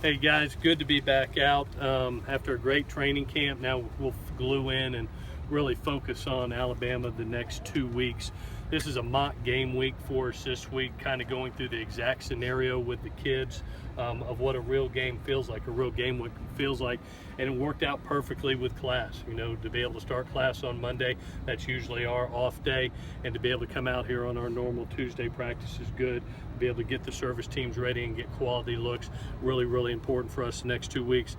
Hey guys, good to be back out after a great training camp. Now we'll glue in and really focus on Alabama the next 2 weeks. This is a mock game week for us this week, kind of going through the exact scenario with the kids of what a real game feels like, a real game week feels like, and it worked out perfectly with class. You know, to be able to start class on Monday, that's usually our off day, and to be able to come out here on our normal Tuesday practice is good. To be able to get the service teams ready and get quality looks, really important for us the next 2 weeks.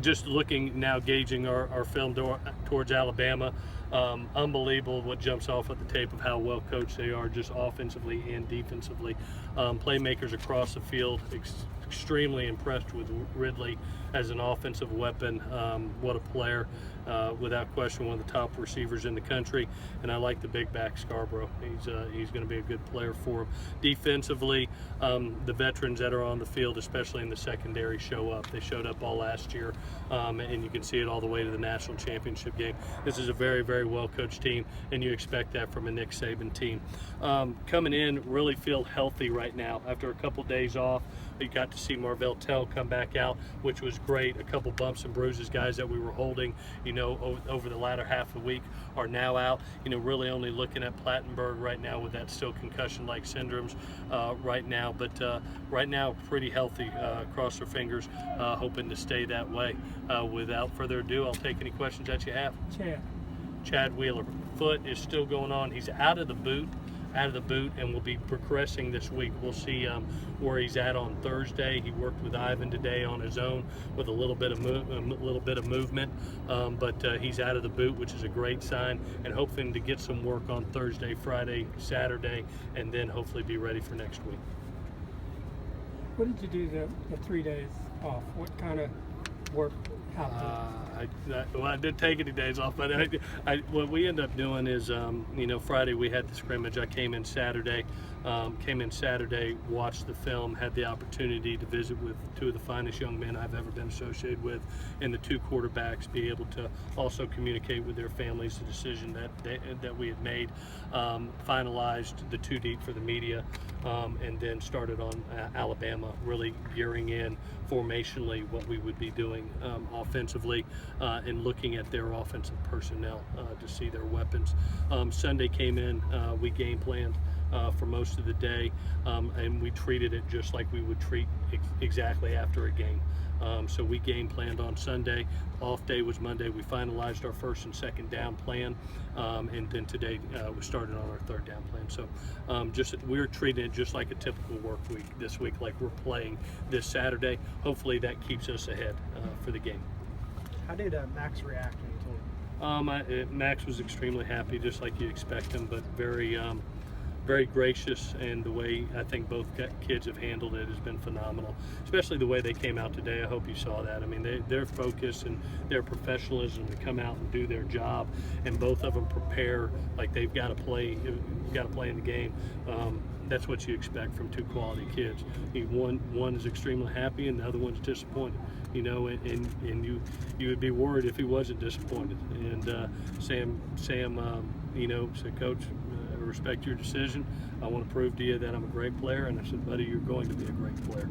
Just looking now, gauging our film towards Alabama. Unbelievable what jumps off at the tape of how well coached they are, just offensively and defensively. Playmakers across the field, extremely impressed with Ridley as an offensive weapon. What a player, without question, one of the top receivers in the country. And I like the big back Scarborough. He's going to be a good player for him. Defensively, the veterans that are on the field, especially in the secondary, show up. They showed up all last year, and you can see it all the way to the national championship game. This is a very well coached team, and you expect that from a Nick Saban team. Coming in, really feel healthy right now. After a couple days off, you got to see Marvell Tell come back out, which was great. A couple bumps and bruises, guys that we were holding, you know, over the latter half of the week are now out. You know, really only looking at Plattenberg right now with that still concussion-like syndromes right now. But right now, pretty healthy. Cross our fingers, hoping to stay that way. Without further ado, I'll take any questions that you have. Chad Wheeler. Foot is still going on. He's out of the boot, and will be progressing this week. We'll see where he's at on Thursday. He worked with Ivan today on his own with a little bit of movement, but he's out of the boot, which is a great sign, and hoping to get some work on Thursday, Friday, Saturday, and then hopefully be ready for next week. What did you do the 3 days off? What kind of work happened? I did take any days off, but what we end up doing is, you know, Friday we had the scrimmage. I came in Saturday, watched the film, had the opportunity to visit with two of the finest young men I've ever been associated with, and the two quarterbacks, be able to also communicate with their families the decision that we had made, finalized the 2 deep for the media, and then started on Alabama, really gearing in formationally what we would be doing offensively, and looking at their offensive personnel to see their weapons. Sunday came in, we game planned for most of the day, and we treated it just like we would treat exactly after a game. So we game planned on Sunday. Off day was Monday. We finalized our first and second down plan, and then today we started on our third down plan. So we're treating it just like a typical work week this week, like we're playing this Saturday. Hopefully that keeps us ahead for the game. How did Max react when you told him? Max was extremely happy, just like you expect him, but very gracious, and the way I think both kids have handled it has been phenomenal, especially the way they came out today. I hope you saw that. I mean, their focus and their professionalism to come out and do their job, and both of them prepare like they've got to play in the game. That's what you expect from two quality kids. One is extremely happy, and the other one's disappointed. You know, and you would be worried if he wasn't disappointed. And Sam, you know, said, "Coach, I respect your decision. I want to prove to you that I'm a great player." And I said, "Buddy, you're going to be a great player.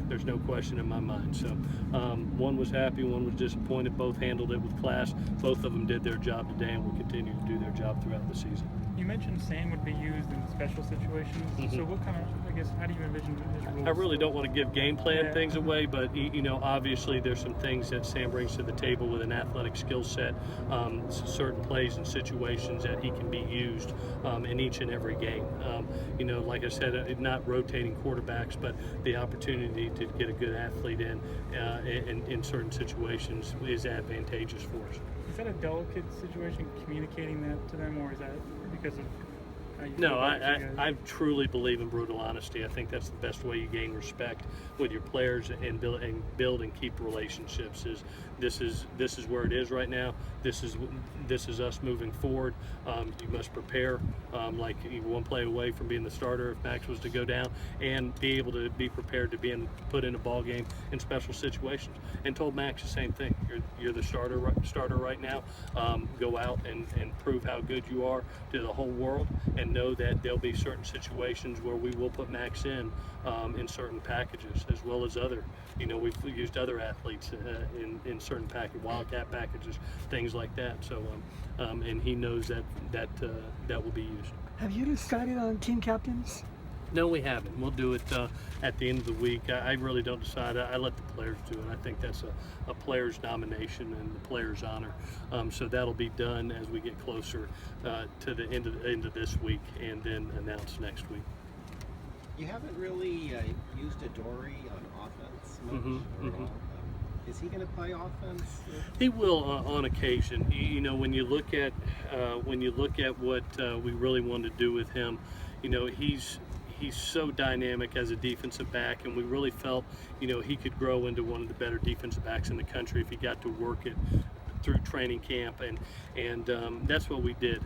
There's no question in my mind." So one was happy, one was disappointed. Both handled it with class. Both of them did their job today, and will continue to do their job throughout the season. You mentioned Sam would be used in special situations. Mm-hmm. So what kind of, I guess, how do you envision his role? I really don't want to give game plan things away, but you know, obviously there's some things that Sam brings to the table with an athletic skill set, certain plays and situations that he can be used in each and every game. You know, like I said, not rotating quarterbacks, but the opportunity to get a good athlete in certain situations is advantageous for us. Is that a delicate situation, communicating that to them, or is that because of how you No, I truly believe in brutal honesty. I think that's the best way you gain respect with your players and build and keep relationships. This is where it is right now. This is us moving forward. You must prepare like you're one play away from being the starter if Max was to go down, and be able to be prepared to be put in a ball game in special situations. And told Max the same thing. You're the starter right now. Go out and prove how good you are to the whole world, and know that there'll be certain situations where we will put Max in certain packages, as well as other. We've used other athletes in certain wildcat packages, things like that. So, and he knows that will be used. Have you decided on team captains? No, we haven't. We'll do it at the end of the week. I really don't decide. I let the players do it. I think that's a player's nomination and the player's honor. So that'll be done as we get closer to the end of this week, and then announced next week. You haven't really used Adoree on offense much at all. Is he going to play offense? He will on occasion. When you look at what we really want to do with him, he's so dynamic as a defensive back, and we really felt he could grow into one of the better defensive backs in the country if he got to work it through training camp, and that's what we did.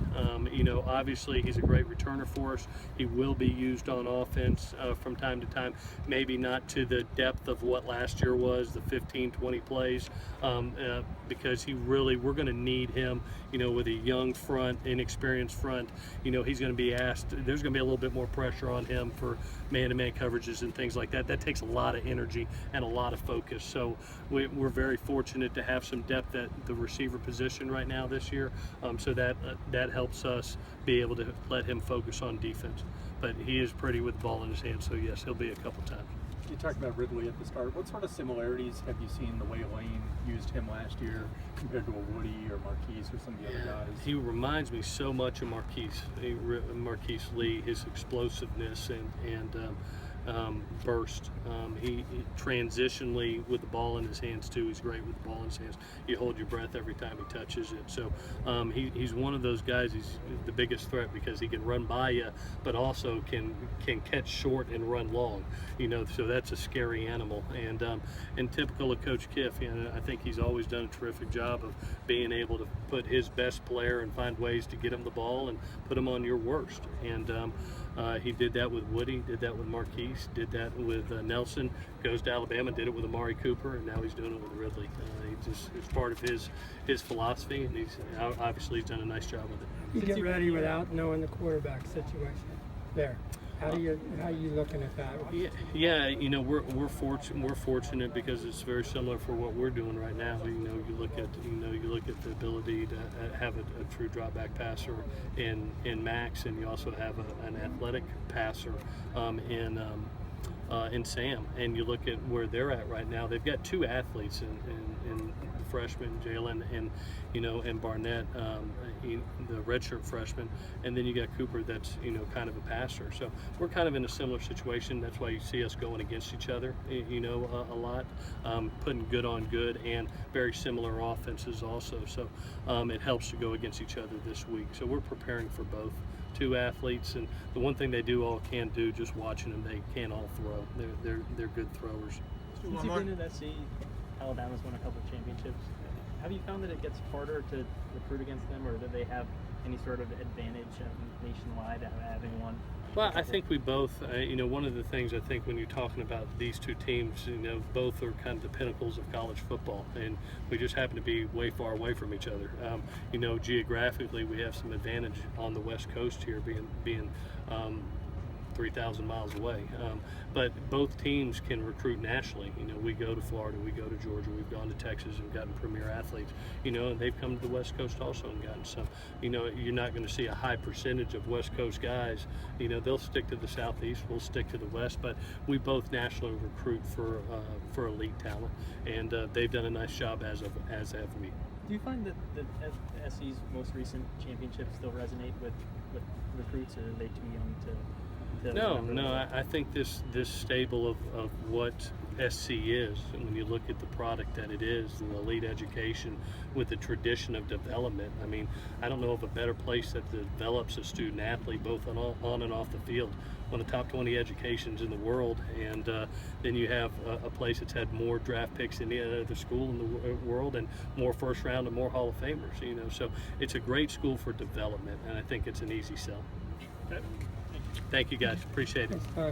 Obviously he's a great returner for us. He will be used on offense from time to time, maybe not to the depth of what last year was, the 15-20 plays, because we're going to need him, with a young front, inexperienced front. He's going to be asked, there's going to be a little bit more pressure on him for man-to-man coverages and things like that. That takes a lot of energy and a lot of focus. So we're very fortunate to have some depth at the receiver position right now this year, so that helps us be able to let him focus on defense. But he is pretty with the ball in his hand, so yes, he'll be a couple times. You talked about Ridley at the start. What sort of similarities have you seen the way Lane used him last year compared to a Woody or Marquise or some of the other guys? He reminds me so much of Marquise Lee, his explosiveness and burst. He transitionally with the ball in his hands too. He's great with the ball in his hands. You hold your breath every time he touches it. So he's one of those guys. He's the biggest threat because he can run by you, but also can catch short and run long. So that's a scary animal. And typical of Coach Kiff, I think he's always done a terrific job of being able to put his best player and find ways to get him the ball and put him on your worst. And he did that with Woody, did that with Marquise, did that with Nelson, goes to Alabama, did it with Amari Cooper, and now he's doing it with Ridley. It's part of his philosophy, and he's done a nice job with it. You get ready without knowing the quarterback situation there. How are you looking at that? Yeah, we're fortunate because it's very similar for what we're doing right now. You look at the ability to have a true drop back passer in Max, and you also have an athletic passer in Sam. And you look at where they're at right now. They've got two athletes in the freshman Jalen and Barnett, the redshirt freshman, and then you got Cooper that's kind of a passer. So we're kind of in a similar situation. That's why you see us going against each other a lot, putting good on good, and very similar offenses also. So it helps to go against each other this week. So we're preparing for both. Two athletes, and the one thing they can do, just watching them, they can all throw. They're good throwers. Since you've been at SC, Alabama's won a couple of championships. Have you found that it gets harder to recruit against them, or do they have any sort of advantage nationwide having won? Well, I think we both, one of the things I think when you're talking about these two teams, both are kind of the pinnacles of college football, and we just happen to be way far away from each other. Geographically, we have some advantage on the West Coast here, being 3,000 miles away. But both teams can recruit nationally. We go to Florida, we go to Georgia, we've gone to Texas and gotten premier athletes, and they've come to the West Coast also and gotten some. You're not going to see a high percentage of West Coast guys. They'll stick to the Southeast, we'll stick to the West, but we both nationally recruit for elite talent, and they've done a nice job as have we. Do you find that SC's most recent championships still resonate with recruits, or are they too young to? No. I think this stable of what SC is, and when you look at the product that it is, the elite education with the tradition of development. I mean, I don't know of a better place that develops a student athlete both on and off the field. One of the top 20 educations in the world, and then you have a place that's had more draft picks than any other school in the world, and more first round and more Hall of Famers. So it's a great school for development, and I think it's an easy sell. Okay. Thank you guys, appreciate it.